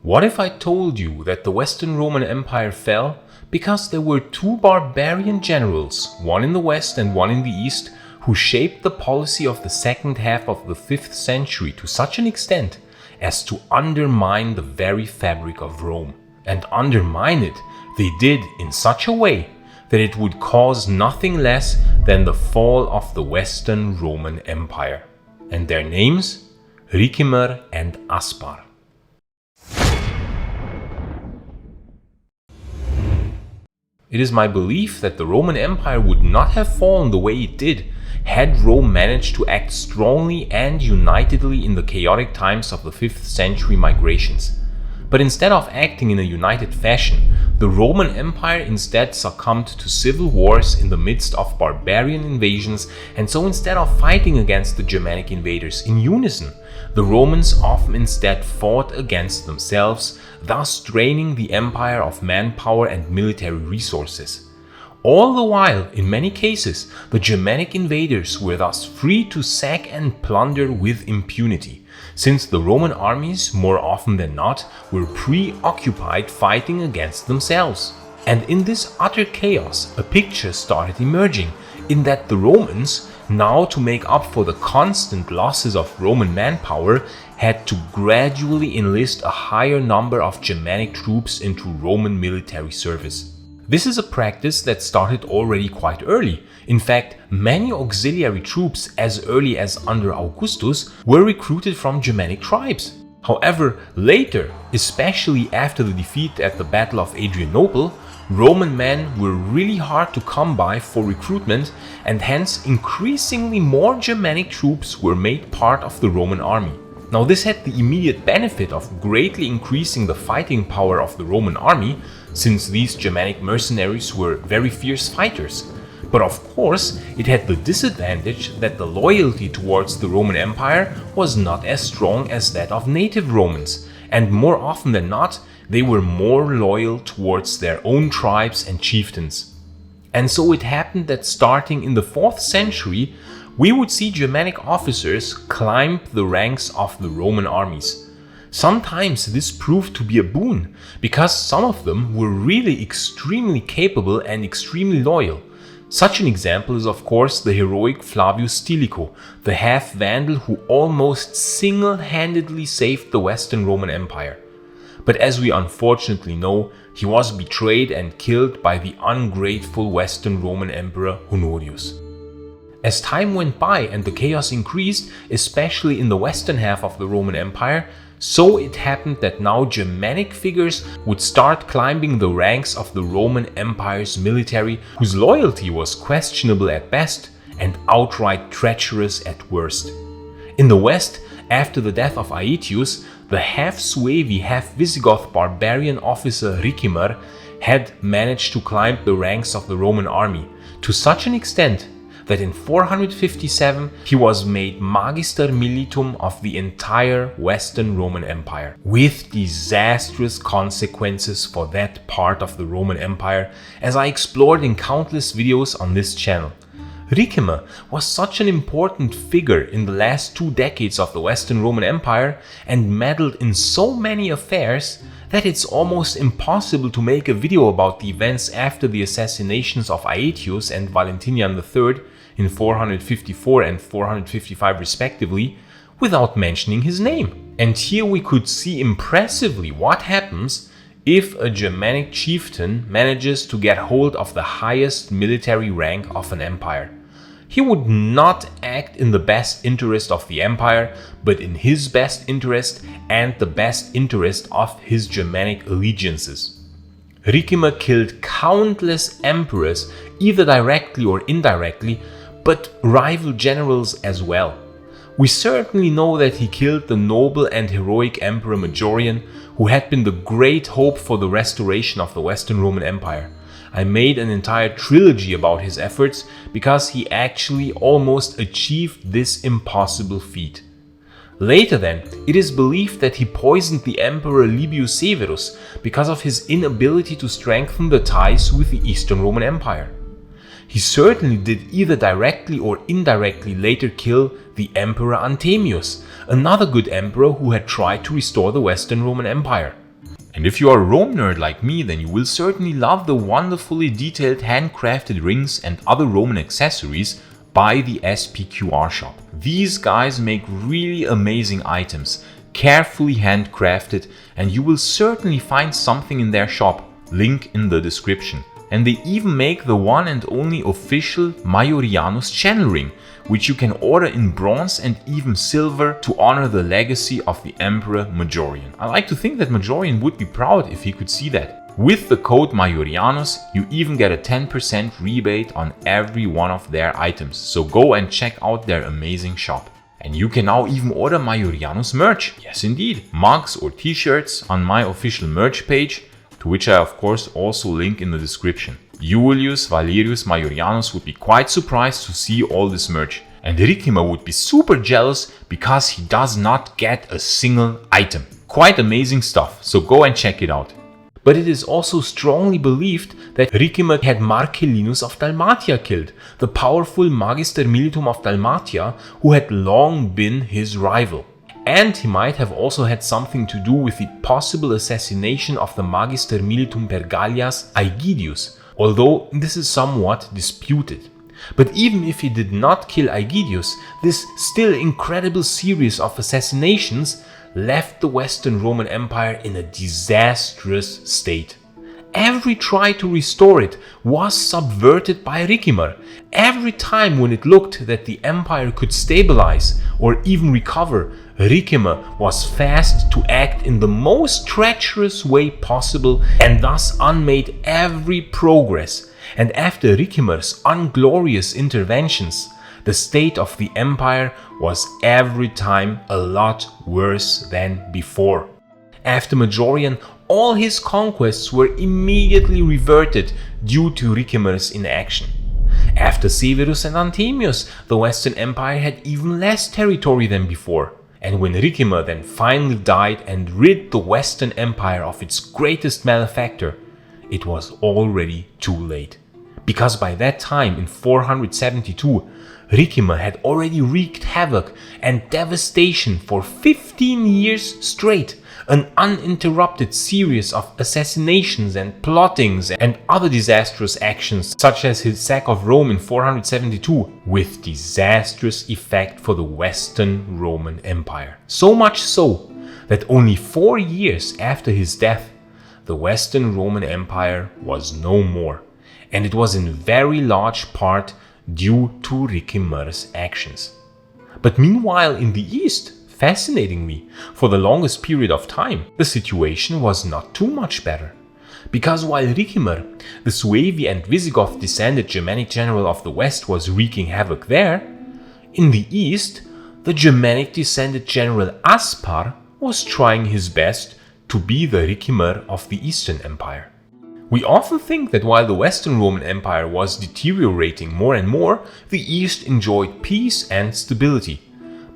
What if I told you that the Western Roman Empire fell because there were two barbarian generals, one in the west and one in the east, who shaped the policy of the second half of the 5th century to such an extent as to undermine the very fabric of Rome. And undermine it they did in such a way that it would cause nothing less than the fall of the Western Roman Empire. And their names? Ricimer and Aspar. It is my belief that the Roman Empire would not have fallen the way it did had Rome managed to act strongly and unitedly in the chaotic times of the 5th century migrations. But instead of acting in a united fashion, the Roman Empire instead succumbed to civil wars in the midst of barbarian invasions, and so instead of fighting against the Germanic invaders in unison, the Romans often instead fought against themselves, thus draining the empire of manpower and military resources. All the while, in many cases, the Germanic invaders were thus free to sack and plunder with impunity, since the Roman armies, more often than not, were preoccupied fighting against themselves. And in this utter chaos, a picture started emerging, in that the Romans, now to make up for the constant losses of Roman manpower, had to gradually enlist a higher number of Germanic troops into Roman military service. This is a practice that started already quite early. In fact, many auxiliary troops as early as under Augustus were recruited from Germanic tribes. However, later, especially after the defeat at the Battle of Adrianople, Roman men were really hard to come by for recruitment, and hence increasingly more Germanic troops were made part of the Roman army. Now, this had the immediate benefit of greatly increasing the fighting power of the Roman army, since these Germanic mercenaries were very fierce fighters. But of course, it had the disadvantage that the loyalty towards the Roman Empire was not as strong as that of native Romans, and more often than not, they were more loyal towards their own tribes and chieftains. And so it happened that starting in the 4th century, we would see Germanic officers climb the ranks of the Roman armies. Sometimes this proved to be a boon, because some of them were really extremely capable and extremely loyal. Such an example is of course the heroic Flavius Stilicho, the half-Vandal who almost single-handedly saved the Western Roman Empire. But as we unfortunately know, he was betrayed and killed by the ungrateful Western Roman Emperor Honorius. As time went by and the chaos increased, especially in the western half of the Roman Empire, so it happened that now Germanic figures would start climbing the ranks of the Roman Empire's military, whose loyalty was questionable at best and outright treacherous at worst. In the west, after the death of Aetius, the half-Suevi, half-Visigoth barbarian officer Ricimer had managed to climb the ranks of the Roman army, to such an extent that in 457 he was made Magister Militum of the entire Western Roman Empire, with disastrous consequences for that part of the Roman Empire, as I explored in countless videos on this channel. Ricimer was such an important figure in the last 2 decades of the Western Roman Empire and meddled in so many affairs that it's almost impossible to make a video about the events after the assassinations of Aetius and Valentinian III in 454 and 455 respectively, without mentioning his name. And here we could see impressively what happens if a Germanic chieftain manages to get hold of the highest military rank of an empire. He would not act in the best interest of the empire, but in his best interest and the best interest of his Germanic allegiances. Ricimer killed countless emperors, either directly or indirectly, but rival generals as well. We certainly know that he killed the noble and heroic Emperor Majorian, who had been the great hope for the restoration of the Western Roman Empire. I made an entire trilogy about his efforts because he actually almost achieved this impossible feat. Later then, it is believed that he poisoned the Emperor Libius Severus because of his inability to strengthen the ties with the Eastern Roman Empire. He certainly did either directly or indirectly later kill the Emperor Anthemius, another good emperor who had tried to restore the Western Roman Empire. And if you are a Rome nerd like me, then you will certainly love the wonderfully detailed handcrafted rings and other Roman accessories by the SPQR Shop. These guys make really amazing items, carefully handcrafted, and you will certainly find something in their shop, link in the description. And they even make the one and only official Maiorianus channel ring, which you can order in bronze and even silver to honor the legacy of the Emperor Majorian. I like to think that Majorian would be proud if he could see that. With the code Maiorianus, you even get a 10% rebate on every one of their items, so go and check out their amazing shop. And you can now even order Maiorianus merch. Yes indeed, mugs or t-shirts on my official merch page, to which I of course also link in the description. Julius Valerius Maiorianus would be quite surprised to see all this merch, and Ricimer would be super jealous because he does not get a single item. Quite amazing stuff, so go and check it out. But it is also strongly believed that Ricimer had Marcellinus of Dalmatia killed, the powerful Magister Militum of Dalmatia who had long been his rival. And he might have also had something to do with the possible assassination of the Magister Militum per Gallias Aegidius, although this is somewhat disputed. But even if he did not kill Aegidius, this still incredible series of assassinations left the Western Roman Empire in a disastrous state. Every try to restore it was subverted by Ricimer. Every time when it looked that the empire could stabilize or even recover, Ricimer was fast to act in the most treacherous way possible and thus unmade every progress. And after Ricimer's unglorious interventions, the state of the empire was every time a lot worse than before. After Majorian, all his conquests were immediately reverted due to Ricimer's inaction. After Severus and Anthemius, the Western Empire had even less territory than before. And when Ricimer then finally died and rid the Western Empire of its greatest malefactor, it was already too late. Because by that time, in 472, Ricimer had already wreaked havoc and devastation for 15 years straight, an uninterrupted series of assassinations and plottings and other disastrous actions, such as his sack of Rome in 472, with disastrous effect for the Western Roman Empire. So much so that only 4 years after his death, the Western Roman Empire was no more, and it was in very large part due to Ricimer's actions. But meanwhile in the East, fascinatingly, for the longest period of time, the situation was not too much better. Because while Ricimer, the Suevi and Visigoth descended Germanic general of the West, was wreaking havoc there, in the East, the Germanic descended general Aspar was trying his best to be the Ricimer of the Eastern Empire. We often think that while the Western Roman Empire was deteriorating more and more, the East enjoyed peace and stability.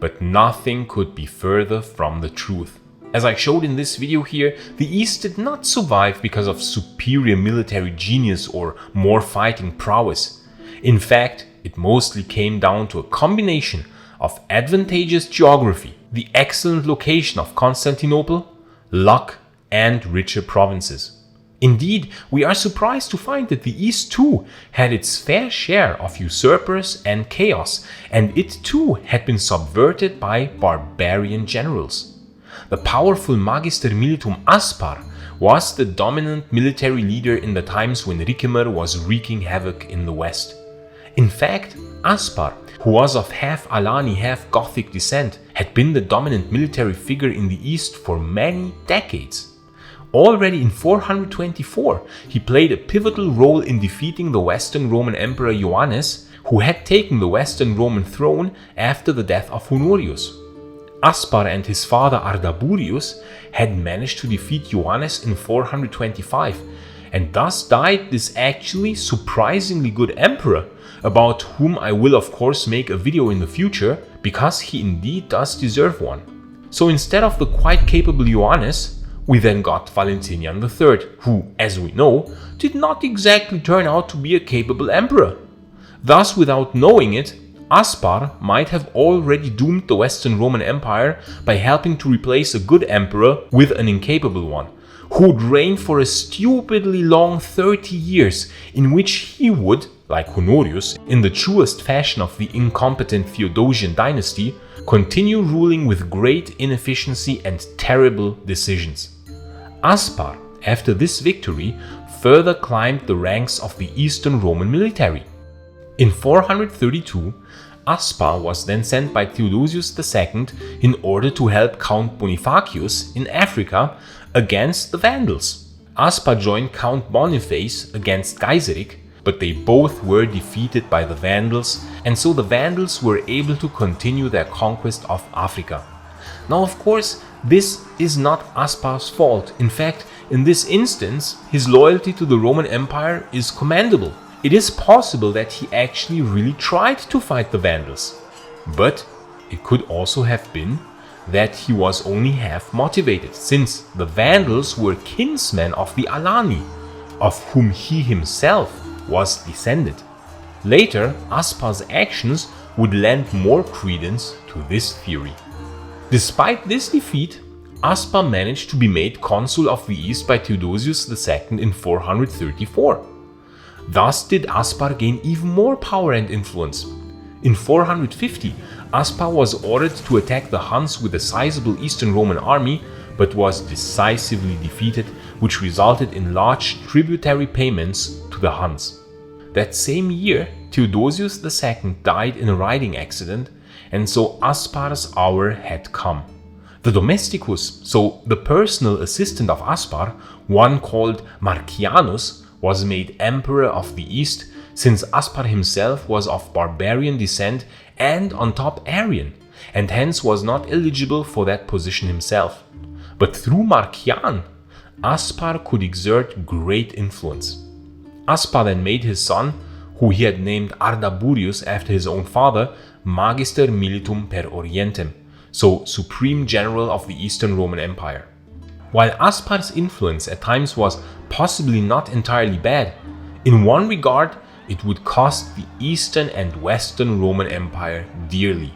But nothing could be further from the truth. As I showed in this video here, the East did not survive because of superior military genius or more fighting prowess. In fact, it mostly came down to a combination of advantageous geography, the excellent location of Constantinople, luck, and richer provinces. Indeed, we are surprised to find that the East too had its fair share of usurpers and chaos, and it too had been subverted by barbarian generals. The powerful Magister Militum Aspar was the dominant military leader in the times when Ricimer was wreaking havoc in the West. In fact, Aspar, who was of half Alani, half Gothic descent, had been the dominant military figure in the East for many decades. Already in 424, he played a pivotal role in defeating the Western Roman Emperor Ioannis, who had taken the Western Roman throne after the death of Honorius. Aspar and his father Ardaburius had managed to defeat Ioannis in 425, and thus died this actually surprisingly good emperor, about whom I will of course make a video in the future, because he indeed does deserve one. So instead of the quite capable Ioannis, we then got Valentinian III, who, as we know, did not exactly turn out to be a capable emperor. Thus, without knowing it, Aspar might have already doomed the Western Roman Empire by helping to replace a good emperor with an incapable one, who would reign for a stupidly long 30 years, in which he would, like Honorius, in the truest fashion of the incompetent Theodosian dynasty, continue ruling with great inefficiency and terrible decisions. Aspar, after this victory, further climbed the ranks of the Eastern Roman military. In 432, Aspar was then sent by Theodosius II in order to help Count Bonifacius in Africa against the Vandals. Aspar joined Count Boniface against Gaiseric, but they both were defeated by the Vandals, and so the Vandals were able to continue their conquest of Africa. Now, of course, this is not Aspar's fault. In fact, in this instance, his loyalty to the Roman Empire is commendable. It is possible that he actually really tried to fight the Vandals. But it could also have been that he was only half motivated, since the Vandals were kinsmen of the Alani, of whom he himself was descended. Later, Aspar's actions would lend more credence to this theory. Despite this defeat, Aspar managed to be made consul of the East by Theodosius II in 434. Thus did Aspar gain even more power and influence. In 450, Aspar was ordered to attack the Huns with a sizable Eastern Roman army, but was decisively defeated, which resulted in large tributary payments to the Huns. That same year, Theodosius II died in a riding accident, and so Aspar's hour had come. The domesticus, so the personal assistant of Aspar, one called Marcianus, was made emperor of the East, since Aspar himself was of barbarian descent and on top Arian, and hence was not eligible for that position himself. But through Marcian, Aspar could exert great influence. Aspar then made his son, who he had named Ardaburius after his own father, Magister Militum per Orientem, so Supreme General of the Eastern Roman Empire. While Aspar's influence at times was possibly not entirely bad, in one regard it would cost the Eastern and Western Roman Empire dearly,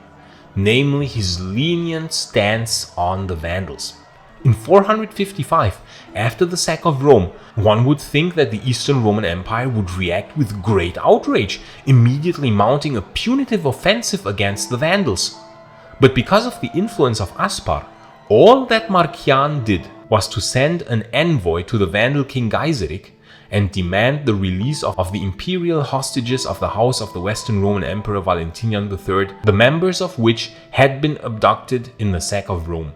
namely his lenient stance on the Vandals. In 455, after the sack of Rome, one would think that the Eastern Roman Empire would react with great outrage, immediately mounting a punitive offensive against the Vandals. But because of the influence of Aspar, all that Marcian did was to send an envoy to the Vandal king Gaiseric and demand the release of the imperial hostages of the house of the Western Roman Emperor Valentinian III, the members of which had been abducted in the sack of Rome.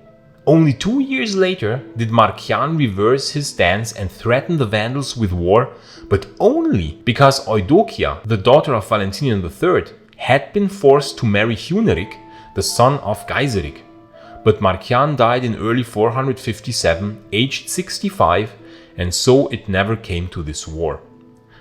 Only 2 years later did Marcian reverse his stance and threaten the Vandals with war, but only because Eudokia, the daughter of Valentinian III, had been forced to marry Huneric, the son of Gaiseric. But Marcian died in early 457, aged 65, and so it never came to this war.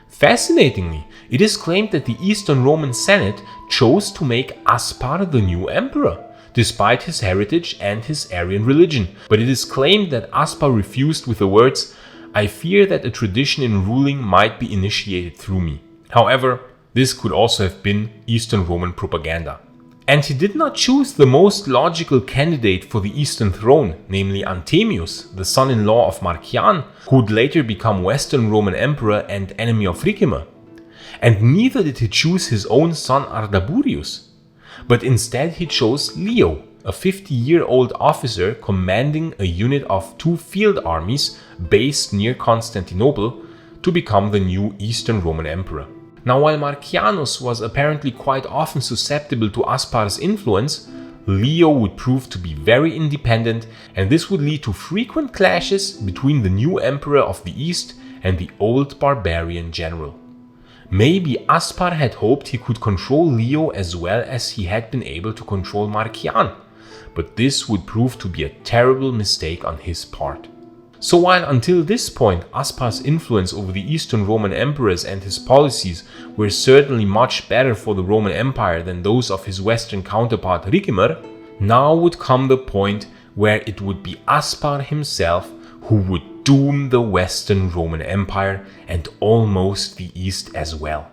Fascinatingly, it is claimed that the Eastern Roman Senate chose to make Aspar the new emperor, despite his heritage and his Arian religion, but it is claimed that Aspar refused with the words, "I fear that a tradition in ruling might be initiated through me." However, this could also have been Eastern Roman propaganda. And he did not choose the most logical candidate for the Eastern throne, namely Anthemius, the son-in-law of Marcian, who would later become Western Roman emperor and enemy of Ricimer. And neither did he choose his own son Ardaburius, but instead he chose Leo, a 50-year-old officer commanding a unit of 2 field armies based near Constantinople, to become the new Eastern Roman emperor. Now, while Marcianus was apparently quite often susceptible to Aspar's influence, Leo would prove to be very independent, and this would lead to frequent clashes between the new emperor of the East and the old barbarian general. Maybe Aspar had hoped he could control Leo as well as he had been able to control Marcian, but this would prove to be a terrible mistake on his part. So while until this point Aspar's influence over the Eastern Roman emperors and his policies were certainly much better for the Roman Empire than those of his Western counterpart Ricimer, now would come the point where it would be Aspar himself who would doom the Western Roman Empire and almost the East as well.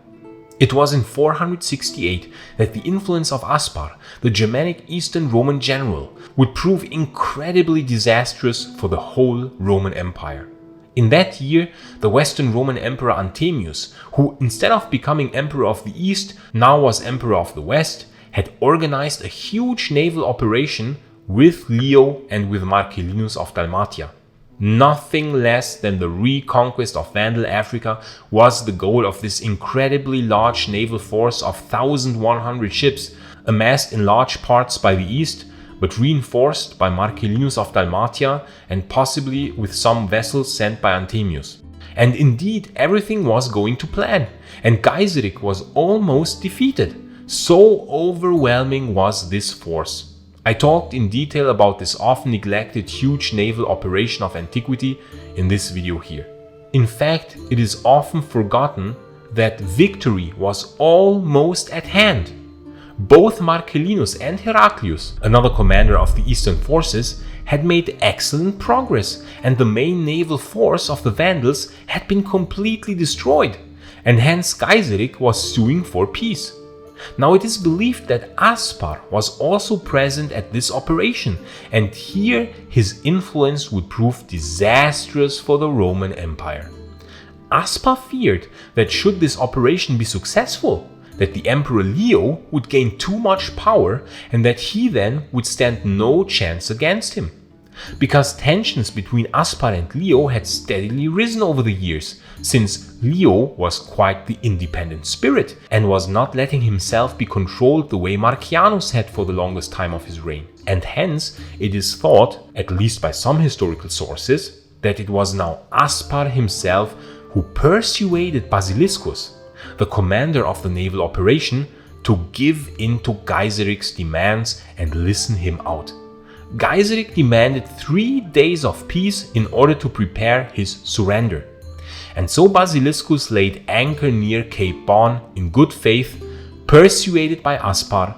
It was in 468 that the influence of Aspar, the Germanic Eastern Roman general, would prove incredibly disastrous for the whole Roman Empire. In that year, the Western Roman Emperor Anthemius, who instead of becoming Emperor of the East, now was Emperor of the West, had organized a huge naval operation with Leo and with Marcellinus of Dalmatia. Nothing less than the reconquest of Vandal Africa was the goal of this incredibly large naval force of 1,100 ships, amassed in large parts by the East, but reinforced by Marcellinus of Dalmatia and possibly with some vessels sent by Anthemius. And indeed, everything was going to plan, and Gaiseric was almost defeated. So overwhelming was this force. I talked in detail about this often neglected huge naval operation of antiquity in this video here. In fact, it is often forgotten that victory was almost at hand. Both Marcellinus and Heraclius, another commander of the Eastern forces, had made excellent progress, and the main naval force of the Vandals had been completely destroyed, and hence Gaiseric was suing for peace. Now it is believed that Aspar was also present at this operation, and here his influence would prove disastrous for the Roman Empire. Aspar feared that should this operation be successful, that the Emperor Leo would gain too much power and that he then would stand no chance against him. Because tensions between Aspar and Leo had steadily risen over the years, since Leo was quite the independent spirit and was not letting himself be controlled the way Marcianus had for the longest time of his reign. And hence it is thought, at least by some historical sources, that it was now Aspar himself who persuaded Basiliscus, the commander of the naval operation, to give in to Gaiseric's demands and listen him out. Gaiseric demanded 3 days of peace in order to prepare his surrender. And so Basiliscus laid anchor near Cape Bon in good faith, persuaded by Aspar.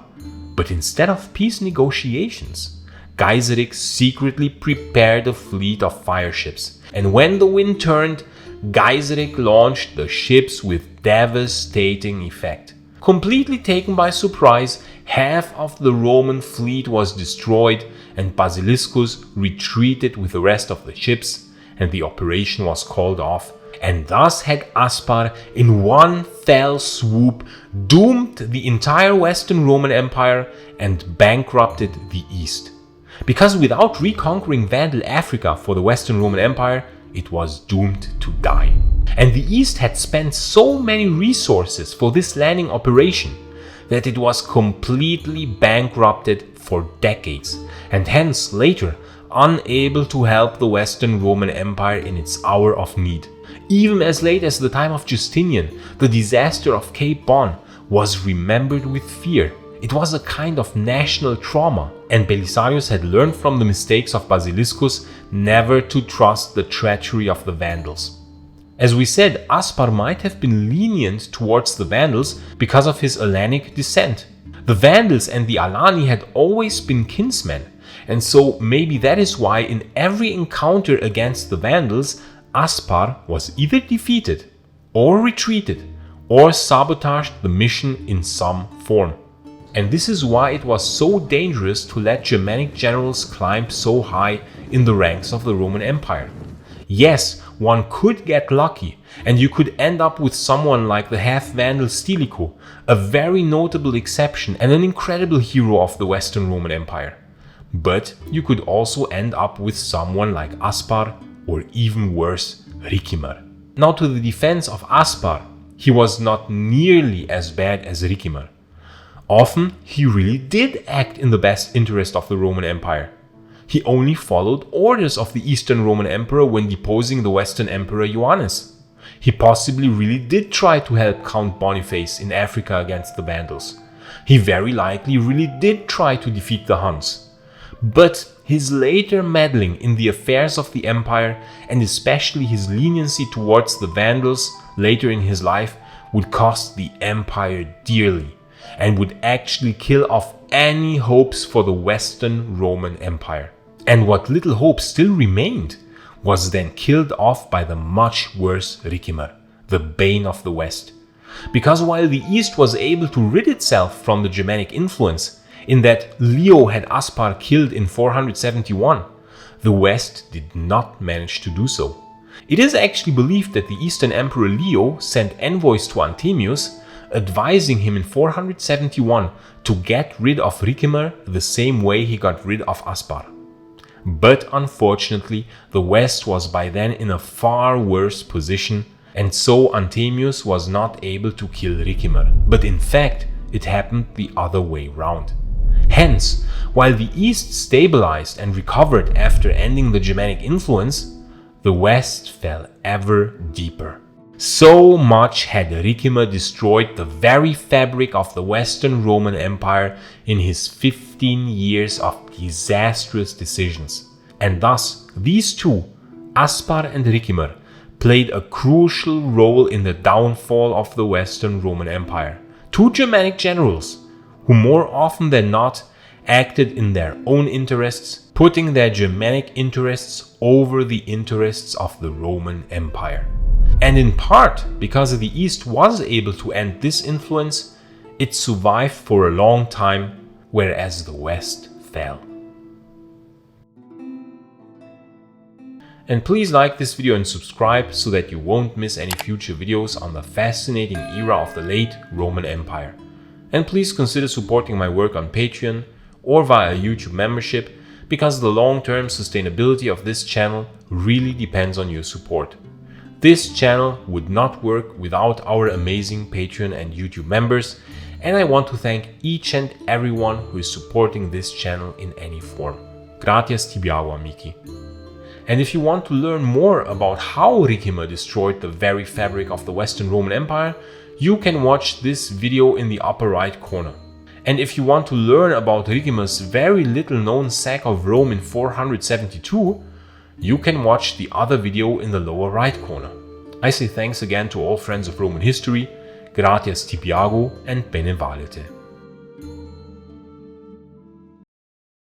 But instead of peace negotiations, Gaiseric secretly prepared a fleet of fireships. And when the wind turned, Gaiseric launched the ships with devastating effect. Completely taken by surprise, half of the Roman fleet was destroyed, and Basiliscus retreated with the rest of the ships, and the operation was called off. And thus had Aspar, in one fell swoop, doomed the entire Western Roman Empire and bankrupted the East. Because without reconquering Vandal Africa for the Western Roman Empire, it was doomed to die. And the East had spent so many resources for this landing operation that it was completely bankrupted for decades, and hence later unable to help the Western Roman Empire in its hour of need. Even as late as the time of Justinian, the disaster of Cape Bon was remembered with fear. It was a kind of national trauma, and Belisarius had learned from the mistakes of Basiliscus never to trust the treachery of the Vandals. As we said, Aspar might have been lenient towards the Vandals because of his Alanic descent. The Vandals and the Alani had always been kinsmen, and so maybe that is why in every encounter against the Vandals, Aspar was either defeated, or retreated, or sabotaged the mission in some form. And this is why it was so dangerous to let Germanic generals climb so high in the ranks of the Roman Empire. Yes, one could get lucky, and you could end up with someone like the half-Vandal Stilicho, a very notable exception and an incredible hero of the Western Roman Empire. But you could also end up with someone like Aspar, or even worse, Ricimer. Now to the defense of Aspar, he was not nearly as bad as Ricimer. Often he really did act in the best interest of the Roman Empire. He only followed orders of the Eastern Roman Emperor when deposing the Western Emperor Ioannis. He possibly really did try to help Count Boniface in Africa against the Vandals. He very likely really did try to defeat the Huns. But his later meddling in the affairs of the empire, and especially his leniency towards the Vandals later in his life, would cost the empire dearly, and would actually kill off any hopes for the Western Roman Empire. And what little hope still remained was then killed off by the much worse Ricimer, the bane of the West. Because while the East was able to rid itself from the Germanic influence, in that Leo had Aspar killed in 471, the West did not manage to do so. It is actually believed that the Eastern Emperor Leo sent envoys to Anthemius, advising him in 471 to get rid of Ricimer the same way he got rid of Aspar. But unfortunately, the West was by then in a far worse position, and so Anthemius was not able to kill Ricimer. But in fact, it happened the other way round. Hence, while the East stabilized and recovered after ending the Germanic influence, the West fell ever deeper. So much had Ricimer destroyed the very fabric of the Western Roman Empire in his 15 years of disastrous decisions. And thus, these two, Aspar and Ricimer, played a crucial role in the downfall of the Western Roman Empire. Two Germanic generals, who more often than not acted in their own interests, putting their Germanic interests over the interests of the Roman Empire. And in part, because the East was able to end this influence, it survived for a long time, whereas the West fell. And please like this video and subscribe so that you won't miss any future videos on the fascinating era of the late Roman Empire. And please consider supporting my work on Patreon or via YouTube membership, because the long-term sustainability of this channel really depends on your support. This channel would not work without our amazing Patreon and YouTube members, and I want to thank each and everyone who is supporting this channel in any form. Gratias tibiago, amici. And if you want to learn more about how Ricimer destroyed the very fabric of the Western Roman Empire, you can watch this video in the upper right corner. And if you want to learn about Ricimer's very little known sack of Rome in 472, you can watch the other video in the lower right corner. I say thanks again to all friends of Roman history, gratias tibiago and bene valete.